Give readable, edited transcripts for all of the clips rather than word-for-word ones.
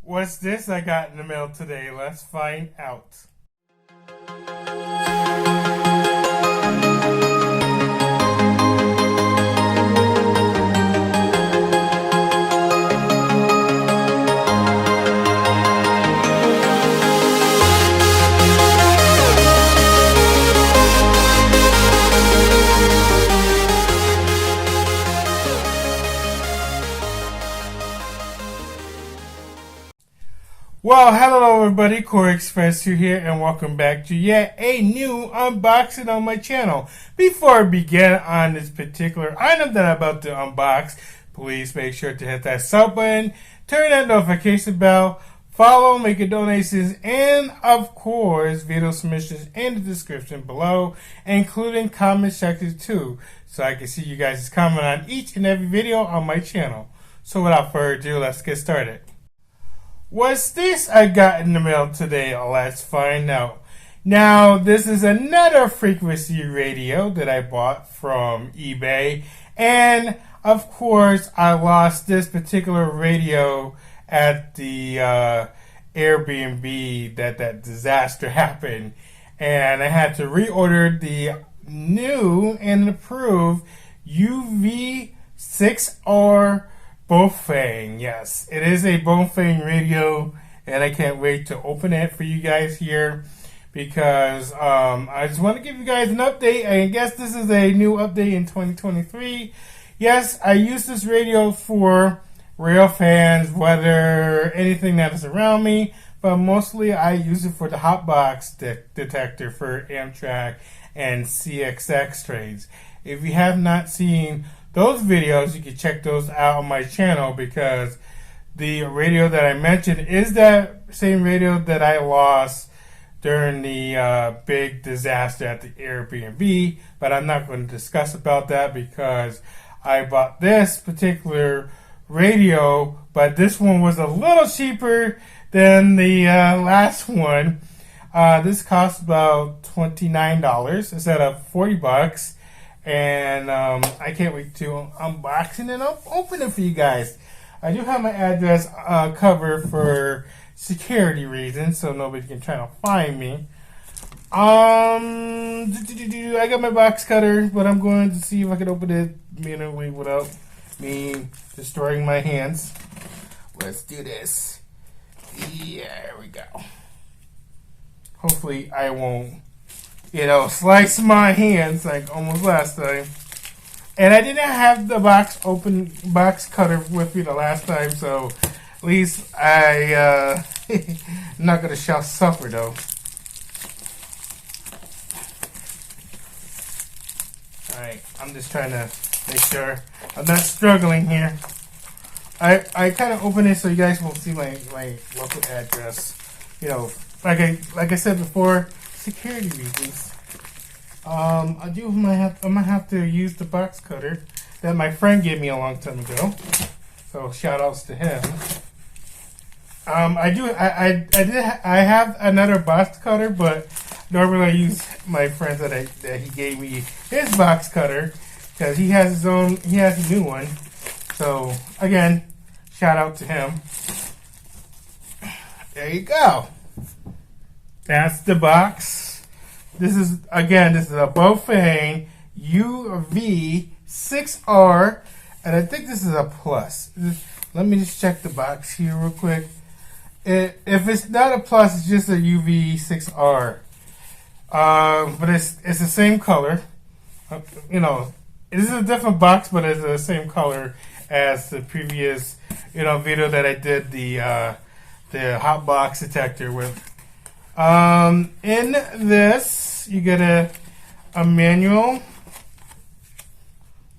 What's this I got in the mail today? Let's find out. Well, hello everybody, Koreyexpress2 here, and welcome back to yet a new unboxing on my channel. Before I begin on this particular item that I'm about to unbox, please make sure to hit that sub button, turn that notification bell, follow, make your donations, and of course, video submissions in the description below, including comment sections too, so I can see you guys' comment on each and every video on my channel. So without further ado, let's get started. What's this I got in the mail today? Let's find out. Now, this is another frequency radio that I bought from eBay. And, of course, I lost this particular radio at the Airbnb that disaster happened. And I had to reorder the new and approved UV6R Baofeng. Yes, it is a Baofeng radio, and I can't wait to open it for you guys here because I just want to give you guys an update. I guess this is a new update in 2023. Yes, I use this radio for rail fans, weather, anything that is around me, but mostly I use it for the hotbox detector for Amtrak and CXX trains. If you have not seen those videos, you can check those out on my channel because the radio that I mentioned is that same radio that I lost during the big disaster at the Airbnb, but I'm not going to discuss about that because I bought this particular radio, but this one was a little cheaper than the last one. This cost about $29 instead of $40. And I can't wait to unbox it and open it for you guys. I do have my address covered for security reasons, so nobody can try to find me. I got my box cutter, but I'm going to see if I can open it manually without me destroying my hands. Let's do this. Yeah, there we go. Hopefully I won't slice my hands like almost last time. And I didn't have the box cutter with me the last time, so at least I'm not gonna suffer though. Alright, I'm just trying to make sure I'm not struggling here. I kind of open it so you guys will see my local address. Like I said before, security reasons. I might have to use the box cutter that my friend gave me a long time ago. So shout outs to him. I have another box cutter, but normally I use my friend that he gave me his box cutter because he has a new one. So again, shout out to him. There you go. That's the box. This is a Baofeng UV6R, and I think this is a plus. Let me just check the box here real quick. If it's not a plus, it's just a UV6R. But it's the same color. It is a different box, but it's the same color as the previous video that I did the hot box detector with. In this, you get a manual,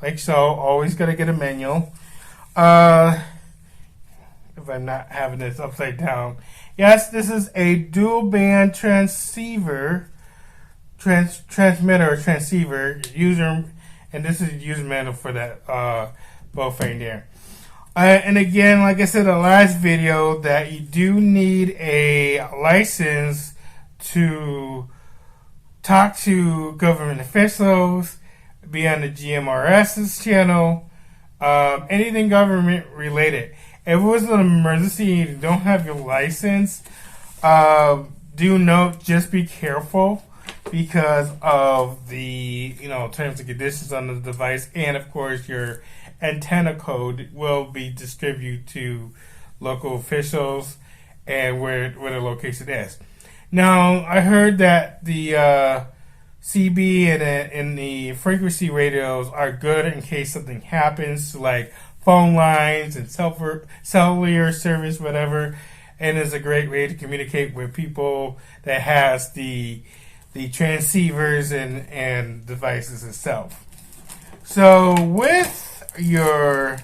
like so. Always gotta get a manual. If I'm not having this upside down. Yes, this is a dual band transmitter or transceiver user, and this is the user manual for that Baofeng there. And again, like I said in the last video, that you do need a license to talk to government officials, be on the GMRS's channel, anything government related. if it was an emergency and you don't have your license, do note, just be careful because of the terms and conditions on the device, and of course your antenna code will be distributed to local officials and where the location is. Now, I heard that the CB and the frequency radios are good in case something happens, like phone lines and cellular service, whatever, and is a great way to communicate with people that has the transceivers and devices itself. So with your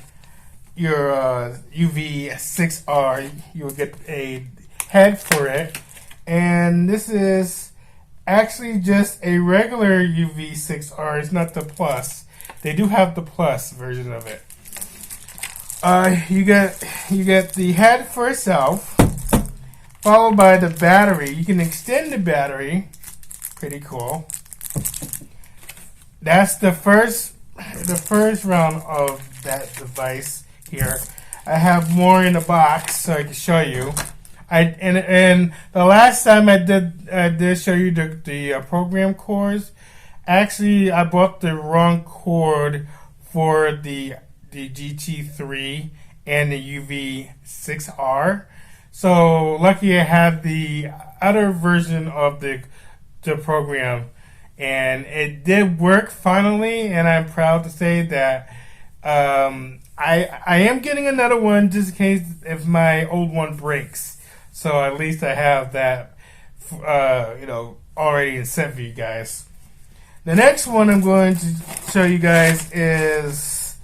UV6R, you will get a head for it, and this is actually just a regular UV6R. It's not the plus. They do have the plus version of it. You get the head for itself, followed by the battery. You can extend the battery. Pretty cool. That's the first round of that device here. I have more in the box so I can show you. And the last time I did show you the program cores. Actually, I bought the wrong cord for the GT3 and the UV6R. So lucky I have the other version of the program, and it did work finally. And I'm proud to say that I am getting another one just in case if my old one breaks. So at least I have that, already set for you guys. The next one I'm going to show you guys is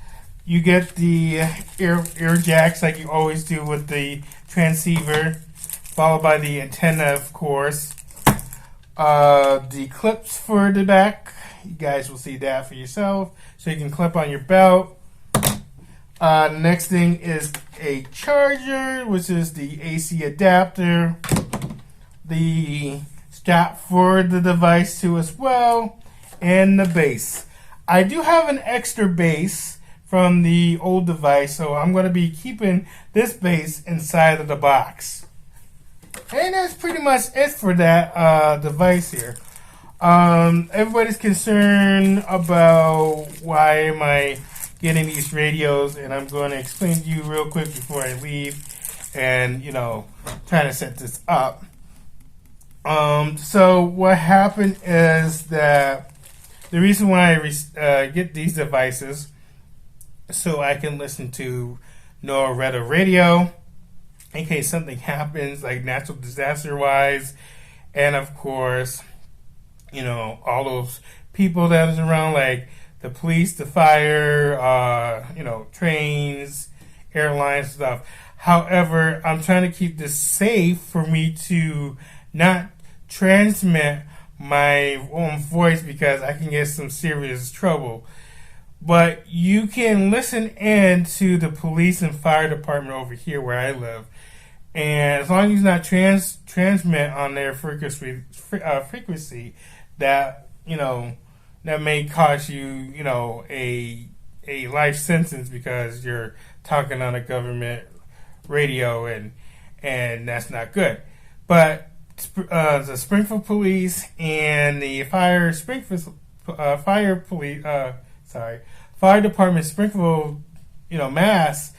you get the ear jacks like you always do with the transceiver, followed by the antenna, of course. The clips for the back, you guys will see that for yourself, so you can clip on your belt. Next thing is a charger, which is the AC adapter, the strap for the device too as well, and the base. I do have an extra base from the old device, so I'm going to be keeping this base inside of the box. And that's pretty much it for that device here. Everybody's concerned about why am I getting these radios, and I'm going to explain to you real quick before I leave and, trying to set this up. So what happened is that the reason why I get these devices so I can listen to NOAA radio in case something happens, like natural disaster wise, and of course, all those people that is around, like the police, the fire, trains, airlines, stuff. However, I'm trying to keep this safe for me to not transmit my own voice because I can get some serious trouble. But you can listen in to the police and fire department over here where I live. And as long as you not transmit on their frequency, that, that may cost you, a life sentence because you're talking on a government radio, and that's not good. But the Springfield Police and the fire department, Springfield, Mass,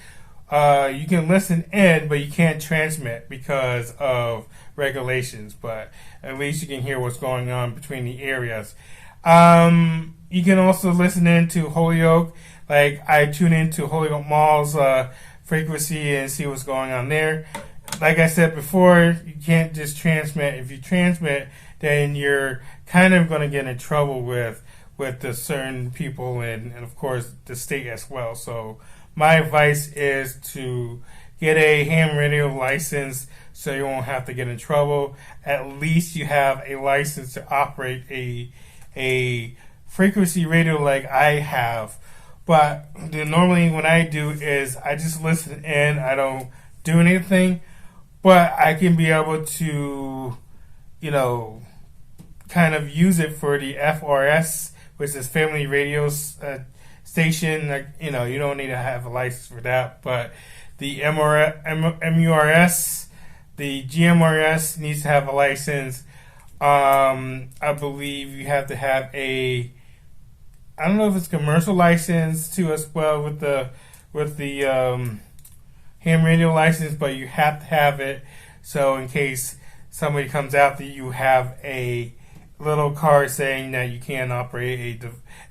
you can listen in, but you can't transmit because of regulations. But at least you can hear what's going on between the areas. You can also listen in to Holyoke. Like I tune into Holyoke Mall's frequency and see what's going on there. Like I said before, you can't just transmit. If you transmit, then you're kind of going to get in trouble with the certain people and of course the state as well. So my advice is to get a ham radio license so you won't have to get in trouble. At least you have a license to operate a frequency radio like I have. But normally what I do is I just listen in. I don't do anything. But I can be able to, kind of use it for the FRS, which is Family Radio Station. Like, you don't need to have a license for that. But the MURS, the GMRS needs to have a license. I believe you have to have a, I don't know if it's commercial license too as well with the ham radio license, but you have to have it. So in case somebody comes after you, you have a little card saying that you can't operate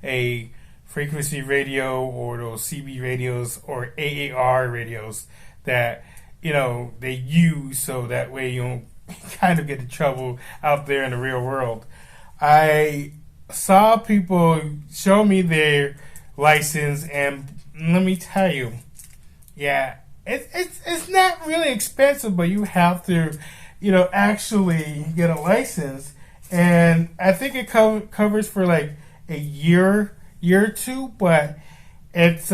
a frequency radio or those CB radios or AAR radios that they use, so that way you don't kind of get in trouble out there in the real world. I saw people show me their license, and let me tell you, yeah, it's not really expensive, but you have to, actually get a license, and I think it covers for like a year or two, but it's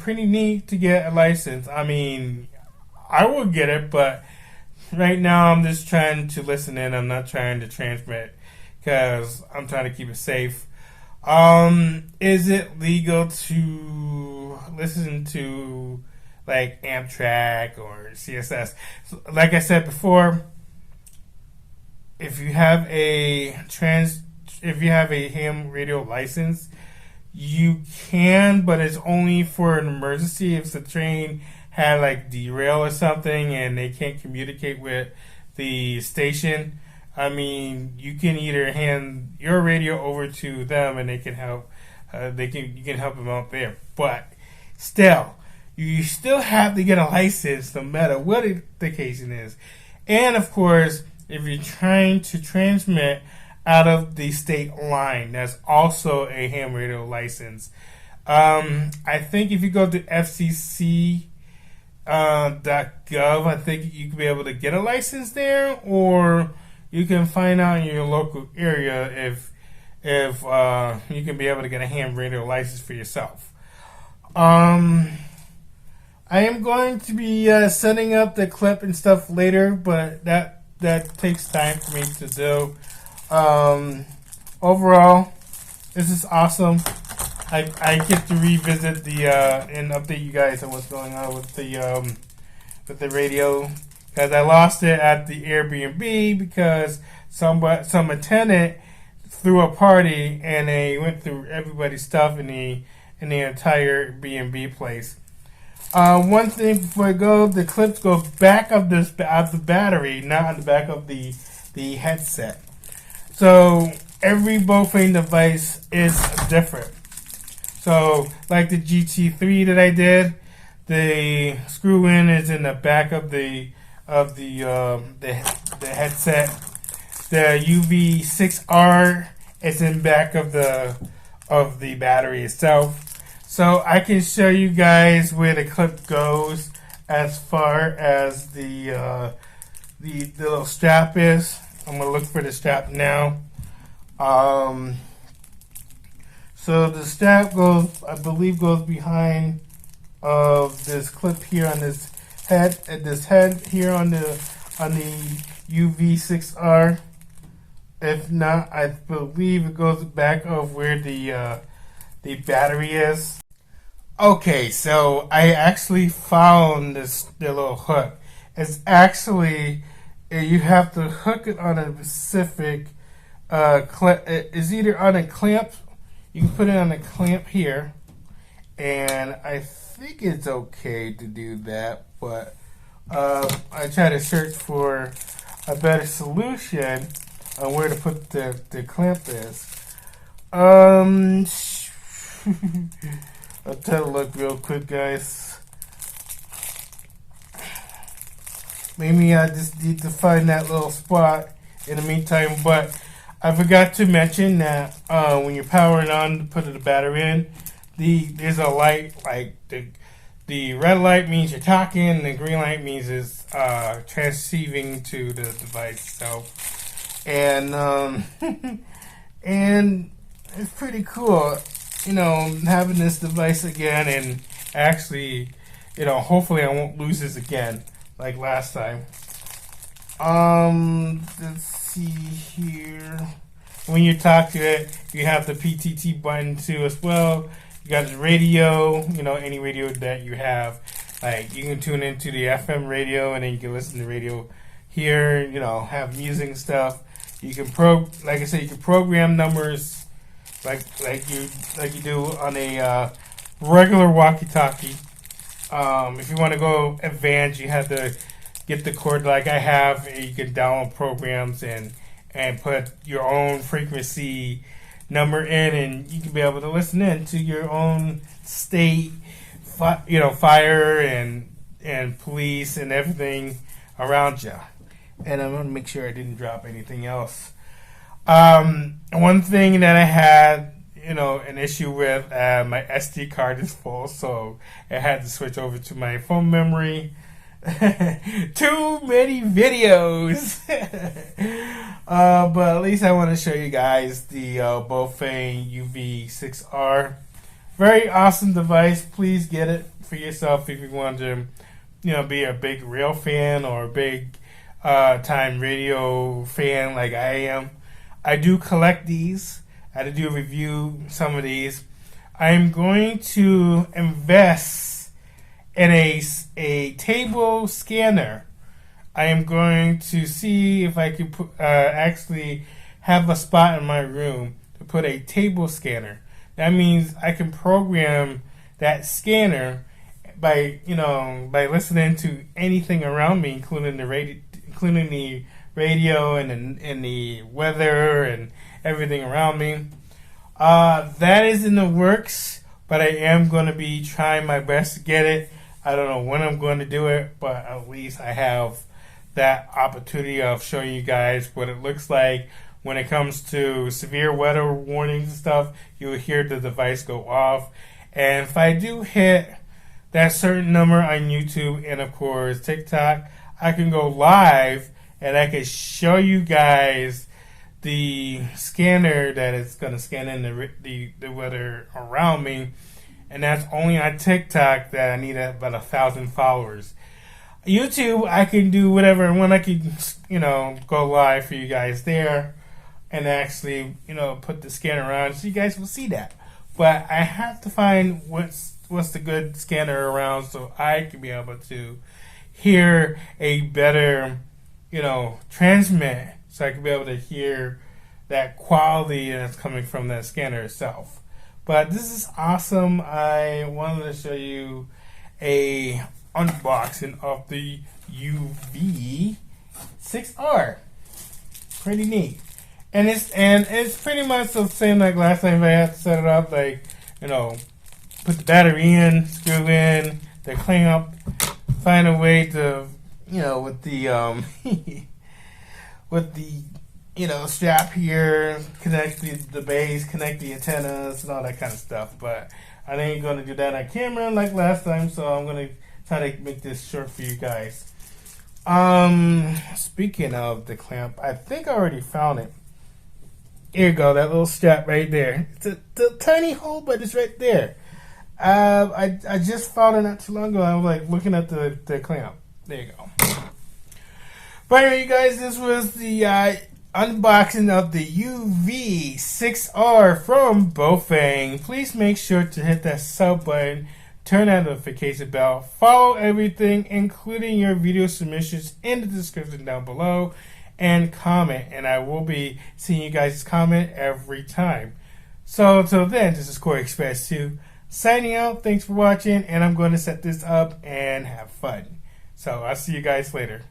pretty neat to get a license. I mean, I will get it, but right now I'm just trying to listen in. I'm not trying to transmit because I'm trying to keep it safe. Is it legal to listen to like Amtrak or CSS? So, like I said before, if you have a ham radio license, you can, but it's only for an emergency. If the train had like derail or something and they can't communicate with the station, I mean, you can either hand your radio over to them and they can help. You can help them out there, but still, you still have to get a license no matter what the occasion is. And of course, if you're trying to transmit out of the state line, that's also a ham radio license. I think if you go to FCC .gov, I think you can be able to get a license there, or you can find out in your local area if you can be able to get a ham radio license for yourself. I am going to be setting up the clip and stuff later, but that takes time for me to do. Overall, this is awesome. I get to revisit and update you guys on what's going on with the radio, because I lost it at the Airbnb because some attendant threw a party and they went through everybody's stuff in the entire B&B place. One thing before I go, the clips go back of the battery, not on the back of the headset. So every Baofeng device is different. So like the GT3 that I did, the screw in is in the back of the headset. The UV6R is in back of the battery itself. So I can show you guys where the clip goes as far as the little strap is. I'm gonna look for the strap now. So the strap I believe goes behind of this clip here on this head here on the UV6R. If not, I believe it goes back of where the battery is. Okay, so I actually found the little hook. It's actually, you have to hook it on a specific it's either on a clamp. You can put it on a clamp here, and I think it's okay to do that, but I try to search for a better solution on where to put the clamp is. I'll try to look real quick, guys. Maybe I just need to find that little spot in the meantime, but I forgot to mention that when you're powering on to put the battery in, there's a light, like the red light means you're talking, and the green light means it's transceiving to the device itself. And and it's pretty cool, having this device again, and actually, hopefully I won't lose this again like last time. Let's see here. When you talk to it, you have the PTT button too as well. You got the radio, any radio that you have. Like you can tune into the FM radio, and then you can listen to radio here. You know, have music and stuff. You can like I said, you can program numbers like you do on a regular walkie-talkie. If you want to go advanced, you have to get the cord like I have. And you can download programs and put your own frequency number in, and you can be able to listen in to your own state, fire and police and everything around you. And I'm gonna make sure I didn't drop anything else. One thing that I had, an issue with, my SD card is full, so I had to switch over to my phone memory. Too many videos. But at least I want to show you guys the Baofeng UV6R. Very awesome device. Please get it for yourself if you want to, be a big rail fan or a big time radio fan like I am. I do collect these. I had to do a review some of these. I'm going to invest in a table scanner. I am going to see if I can actually have a spot in my room to put a table scanner. That means I can program that scanner by listening to anything around me, including the radio and the weather and everything around me. That is in the works, but I am going to be trying my best to get it. I don't know when I'm going to do it, but at least I have that opportunity of showing you guys what it looks like when it comes to severe weather warnings and stuff. You'll hear the device go off, and if I do hit that certain number on YouTube and of course TikTok, I can go live and I can show you guys the scanner that is going to scan in the weather around me. And that's only on TikTok that I need about 1,000 followers. YouTube, I can do whatever I want. I can, go live for you guys there and actually, put the scanner on so you guys will see that. But I have to find what's the good scanner around so I can be able to hear a better, transmit, so I can be able to hear that quality that's coming from that scanner itself. But this is awesome. I wanted to show you a unboxing of the UV6R. Pretty neat. And it's pretty much the same like last time. I had to set it up, like, put the battery in, screw in, the clamp, find a way to, with the with the strap here, connect the base, connect the antennas, and all that kind of stuff. But I ain't going to do that on camera like last time, so I'm going to try to make this short for you guys. Speaking of the clamp, I think I already found it. Here you go, that little strap right there. It's a tiny hole, but it's right there. I just found it not too long ago. I was like looking at the clamp. There you go. But anyway, you guys, this was the unboxing of the UV6R from Baofeng. Please make sure to hit that sub button, turn that notification bell, follow everything, including your video submissions, in the description down below, and comment. And I will be seeing you guys' comment every time. So until then, this is Koreyexpress2 signing out. Thanks for watching, and I'm going to set this up and have fun. So I'll see you guys later.